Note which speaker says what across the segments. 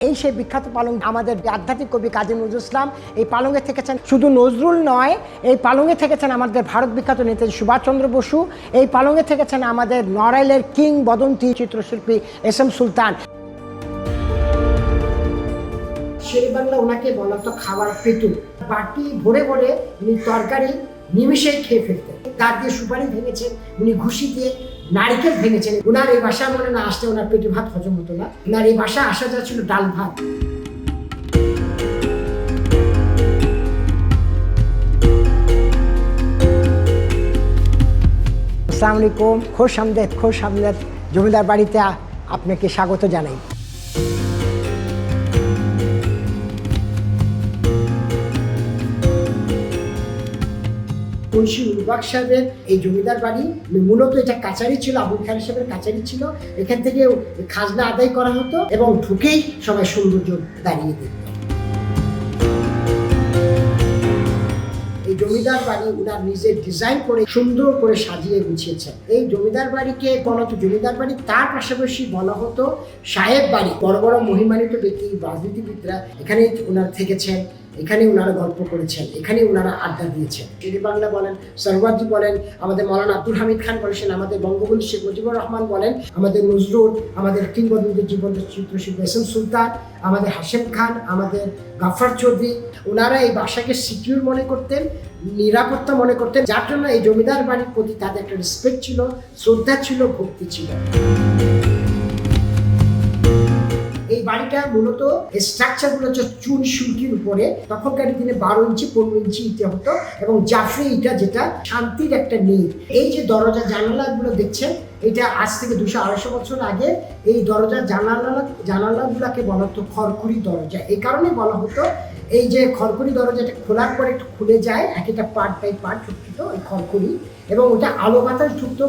Speaker 1: এই সেই বিখ্যাত পালং আমাদের আধ্যাত্মিক কবি কাজী নজরুল ইসলাম এই পালংয়ে থেকেছেন। শুধু নজরুল নয়, এই পালংয়ে থেকেছেন আমাদের ভারত বিখ্যাত নেতাজি সুভাষচন্দ্র বসু। এই পালংয়ে থেকেছেন আমাদের নড়াইলের কিংবদন্তি চিত্রশিল্পী এস এম সুলতান। শেরেবাংলা ওনাকে বলা তো খাবার পেটু, বাটি ভরে ভরে উনি তরকারি নিমিশেই খেয়ে ফেলতেন। তার দিয়ে সুপারি ভেঙেছেন, উনি ঘুষি দিয়ে নারিকেল ভেঙেছেন। ওনার এই বাসা মনে না আসতে ওনার পেটে ভাত হজম হতো না। ওনার এই বাসা আসা যাচ্ছিল ডাল ভাত। আসসালামু আলাইকুম, খোশ আমদেদ জমিদার বাড়িতে আপনাকে স্বাগত জানাই। মুন্সি উলবাগ সাহেবের এই জমিদার বাড়ি, মূলত এটা কাচারি ছিল, আবুল খায়ের সাহেবের কাচারি ছিল। এখান থেকে খাজনা আদায় করা হতো এবং ঢুকেই সবাই সৌন্দর্য দাঁড়িয়ে দিত। এই জমিদার বাড়ি উনার নিজের ডিজাইন করে সুন্দর করে সাজিয়ে গুছিয়েছেন। এই জমিদার বাড়িকে বলা হতো জমিদার বাড়ি, তার পাশাপাশি বলা হতো সাহেব বাড়ি। বড় বড় মহিমান্বিত ব্যক্তি, রাজনীতিবিদরা এখানে ওনারা থেকেছেন, এখানে ওনারা গল্প করেছেন, এখানে ওনারা আড্ডা দিয়েছেন। শেরেবাংলা বলেন, সরওয়ার্দী বলেন, আমাদের মৌলানা আব্দুল হামিদ খান বলেছেন, আমাদের বঙ্গবন্ধু শেখ মুজিবুর রহমান বলেন, আমাদের নজরুল, আমাদের কিংবদন্তি জীবন্ত চিত্রশিল্পী এস এম সুলতান, আমাদের হাশেম খান, আমাদের গাফফার চৌধুরী, ওনারা এই বাসাকে সিকিউর মনে করতেন, নিরাপত্তা মনে করতেন, যার জন্য এই জমিদার বাড়ির প্রতি তাদের একটা রেসপেক্ট ছিল, শ্রদ্ধা ছিল, ভক্তি ছিল। এই বাড়িটা মূলত স্ট্রাকচার গুলো হচ্ছে চুন সুরকির উপরে। তখনকার দিনে 12 ইঞ্চি 15 ইঞ্চি ইটে হতো এবং জাফরি ইটা, যেটা শান্তির একটা নীড়। এই যে দরজা জানালা গুলো দেখছেন, এটা আজ থেকে 200-250 বছর আগে এই দরজা জানালাগুলোকে বলা হতো খড়কুড়ি দরজা। এই কারণে বলা হতো এই যে খড়কুড়ি দরজাটা খোলার পরে একটু খুলে যায়, একটা পার্ট বাই পার্ট ছোট ছোট ওই খড়কুড়ি, এবং ওটা আলো বাতাস ঢুকতো,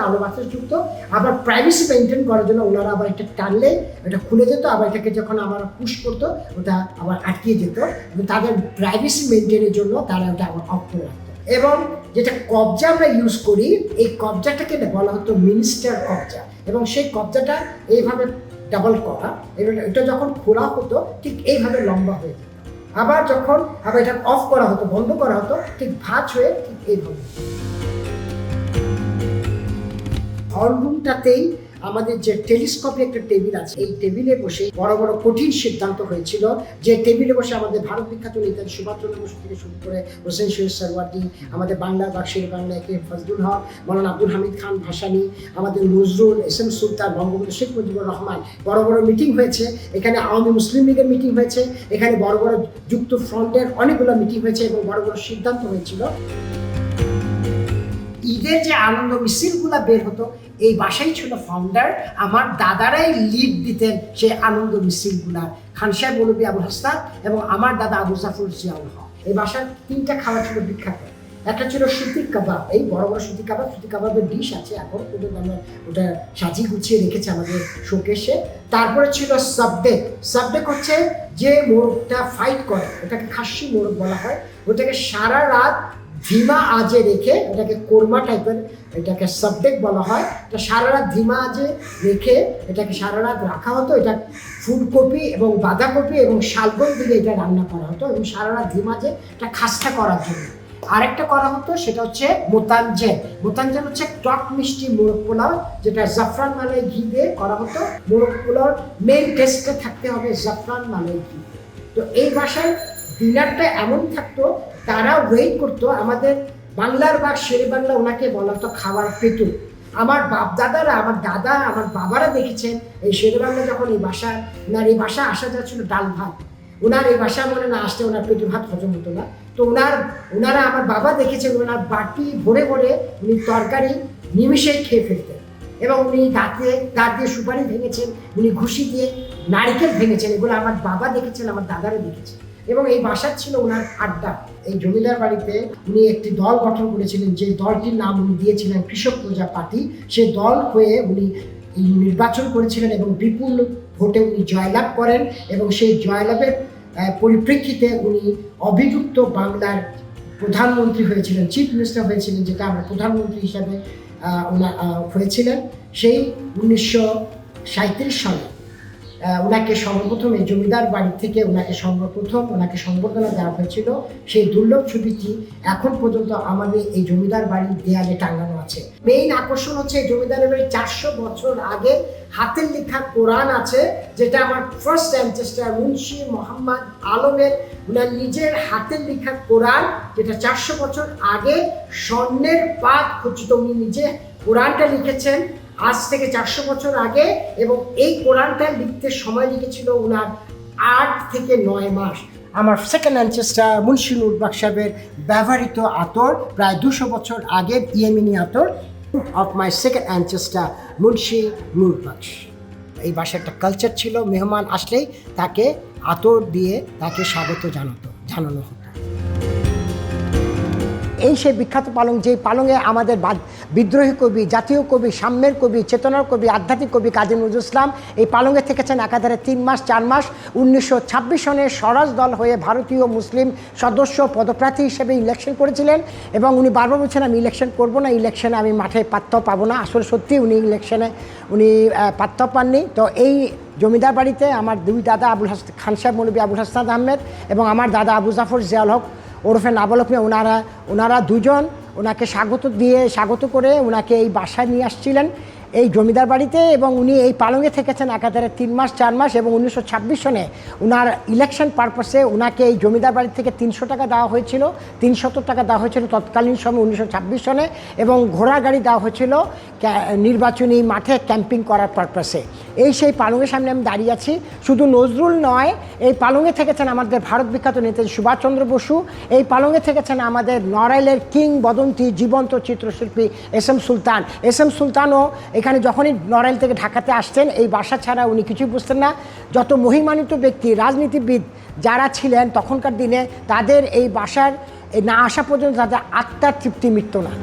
Speaker 1: আলো বাতাস ঢুকতো। আবার প্রাইভেসি মেনটেন করার জন্য ওনারা আবার একটা টানলে এটা খুলে যেত, আবার এটাকে যখন আমার পুশ করতো ওটা আবার আটকিয়ে যেত, এবং তাদের প্রাইভেসি মেনটেনের জন্য তারা ওটা আবার অফ করে রাখতো। এবং যেটা কবজা আমরা ইউজ করি, এই কবজাটাকে বলা হতো মিনিস্টার কবজা, এবং সেই কবজাটা এইভাবে ডাবল করা, এটা যখন খোলা হতো ঠিক এইভাবে লম্বা হয়ে যেত। আবার যখন এটা অফ করা হতো, বন্ধ করা হতো, ঠিক ভাঁজ হয়ে ঠিক এইভাবে। হল রুমটাতেই আমাদের যে টেলিস্কোপে একটা টেবিল আছে, এই টেবিলে বসে বড় বড় কঠিন সিদ্ধান্ত হয়েছিল। যে টেবিলে বসে আমাদের ভারত বিখ্যাত নেতাজি সুভাষচন্দ্র বসু থেকে শুরু করে হোসেন শহীদ সরওয়ার্দী, আমাদের বাংলার বাগ শেরেবাংলা একে ফজলুল হক, মৌলানা আব্দুল হামিদ খান ভাসানী, আমাদের নজরুল, এস এম সুলতান, বঙ্গবন্ধু শেখ মুজিবুর রহমান, বড় বড় মিটিং হয়েছে। এখানে আওয়ামী মুসলিম লীগের মিটিং হয়েছে, এখানে বড় বড় যুক্ত ফ্রন্টের অনেকগুলো মিটিং হয়েছে এবং বড় বড় সিদ্ধান্ত হয়েছিল। ঈদের যে আনন্দ মিছিলগুলা বের হতো, এই বাসাই ছিল ফাউন্ডার। আমার দাদারাই লিড দিতেন সেই আনন্দ মিছিলগুলার, খান সাহেব মৌলভী আবুল হাসনাত এবং আমার দাদা আবু জাফর জিয়াউল হক। এই বাসার 3টা খাবার ছিল বিখ্যাত। একটা ছিল সুতির কাবাব, এই বড় বড় সুতি কাবাবের ডিশ আছে এখন পর্যন্ত, আমরা ওটা সাজিয়ে গুছিয়ে রেখেছি আমাদের শোকেসে। তারপরে ছিল সাবডেক হচ্ছে যে মোরগটা ফাইট করে, ওটাকে খাসি মোরগ বলা হয়। ওটাকে সারা রাত ধিমা আজে রেখে, এটাকে কোরমা টাইপের, এটাকে সাবডেক বলা হয়। এটা সারা রাত ধিমা আজে রেখে এটাকে সারা রাত রাখা হতো। এটা ফুলকপি এবং বাঁধাকপি এবং শালগম দিয়ে এটা রান্না করা হতো, এবং সারা রাত ধিমা আজে এটা খাস্তা করার জন্য। আরেকটা করা হতো, সেটা হচ্ছে মোতানজেন হচ্ছে টক মিষ্টি মোরগ পোলাও, যেটা জাফরান মালাই ঘি দিয়ে করা হতো। মোরগ পোলাওর মেইন টেস্টটা থাকতে হবে জাফরান মালাই ঘি। তো এই বাসায় ডিনারটা এমন থাকতো, তারা ওয়েট করতো। আমাদের বাংলার বাগ শেরেবাংলা ওনাকে বলা হতো খাবার পেটু। আমার বাপ দাদারা, আমার দাদা, আমার বাবারা দেখেছেন এই শেরেবাংলা যখন ওনার এই বাসা আসা যাচ্ছিল ডাল ভাত। ওনার এই বাসা মনে না আসতে ওনার পেটে ভাত হজম হতো না। তো ওনারা আমার বাবা দেখেছেন, ওনার বাটি ভরে ভরে উনি তরকারি নিমিশেই খেয়ে ফেলতেন, এবং উনি দাঁত দিয়ে সুপারি ভেঙেছেন, উনি ঘুষি দিয়ে নারিকেল ভেঙেছেন। এগুলো আমার বাবা দেখেছেন, আমার দাদারা দেখেছেন। এবং এই বাসার ছিল ওনার আড্ডা। এই জমিদার বাড়িতে উনি একটি দল গঠন করেছিলেন, যে দলটির নাম উনি দিয়েছিলেন কৃষক প্রজা পার্টি। সেই দল হয়ে উনি নির্বাচন করেছিলেন এবং বিপুল ভোটে উনি জয়লাভ করেন, এবং সেই জয়লাভের পরিপ্রেক্ষিতে উনি অবিভক্ত বাংলার প্রধানমন্ত্রী হয়েছিলেন, চিফ মিনিস্টার হয়েছিলেন, যেটা আমরা প্রধানমন্ত্রী হিসাবে হয়েছিলেন সেই 1937 সালে। ওনাকে সর্বপ্রথম এই জমিদার বাড়ি থেকে ওনাকে সংবর্ধনা দেওয়া হয়েছিল। সেই দুর্লভ ছবিটি এখন পর্যন্ত আমাদের এই জমিদার বাড়ির দেয়ালে টাঙানো আছে। মেইন আকর্ষণ হচ্ছে এই জমিদার বাড়ির 400 বছর আগে হাতের লেখা কোরআন আছে, যেটা আমার ফার্স্ট অ্যানসেস্টর মুন্সি মোহাম্মদ আলমের ওনার নিজের হাতের লেখা কোরআন, যেটা 400 বছর আগে স্বর্ণের পাত খচিত। উনি নিজে কোরআনটা লিখেছেন আজ থেকে 400 বছর আগে, এবং এই কোরআনটা লিখতে সময় লিখেছিল ওনার 8 থেকে 9 মাস। আমার সেকেন্ড অ্যানসেস্টর মুন্সি নুরবাক সাহেবের ব্যবহৃত আতর প্রায় 200 বছর আগের ইয়েমেনি আতর of my second ancestor Munshi Nurbaksh. এই বাসায় একটা কালচার ছিল, মেহমান আসলেই তাকে আতর দিয়ে তাকে স্বাগত জানানো হতো। এই সেই বিখ্যাত পালং, যেই পালংয়ে আমাদের বিদ্রোহী কবি, জাতীয় কবি, সাম্যের কবি, চেতনার কবি, আধ্যাত্মিক কবি কাজী নজরুল ইসলাম এই পালংয়ে থেকেছেন একাধারে 3 মাস 4 মাস। 1926 সনে স্বরাজ দল হয়ে ভারতীয় মুসলিম সদস্য পদপ্রার্থী হিসেবে ইলেকশন করেছিলেন, এবং উনি বারবার বলছেন আমি ইলেকশন করবো না, ইলেকশনে আমি মাঠে পাত্তাও পাবো না। আসলে সত্যি উনি ইলেকশনে পাত্তাও পাননি। তো এই জমিদার বাড়িতে আমার 2 দাদা খান সাহেব মৌলভী আবুল হাসনাত আহমেদ এবং আমার দাদা আবু জাফর জিয়াউল হক ওরফে নাবালক মেয়ে, ওনারা দুজন ওনাকে স্বাগত করে ওনাকে এই বাসায় নিয়ে আসছিলেন এই জমিদার বাড়িতে, এবং উনি এই পালংয়ে থেকেছেন একাধারে 3 মাস 4 মাস। এবং 1926 সনে ওনার ইলেকশন পারপাসে ওনাকে এই জমিদার বাড়ি থেকে 300 টাকা দেওয়া হয়েছিল, 300 টাকা দেওয়া হয়েছিল তৎকালীন সময় 1926 সনে, এবং ঘোড়া গাড়ি দেওয়া হয়েছিল নির্বাচনী মাঠে ক্যাম্পিং করার পারপাসে। এই সেই পালংয়ের সামনে আমি দাঁড়িয়ে আছি। শুধু নজরুল নয়, এই পালংয়ে থেকেছেন আমাদের ভারত বিখ্যাত নেতা সুভাষচন্দ্র বসু, এই পালংয়ে থেকেছেন আমাদের নড়াইলের কিংবদন্তি জীবন্ত চিত্রশিল্পী এস.এম. সুলতান। এস.এম. সুলতানও এখানে যখনই নড়াইল থেকে ঢাকাতে আসতেন এই বাসা ছাড়া উনি কিছুই বুঝতেন না। যত মহিমান্বিত ব্যক্তি, রাজনীতিবিদ যারা ছিলেন তখনকার দিনে, তাদের এই বাসার না আসা পর্যন্ত তাদের আত্মার তৃপ্তি মিটত না।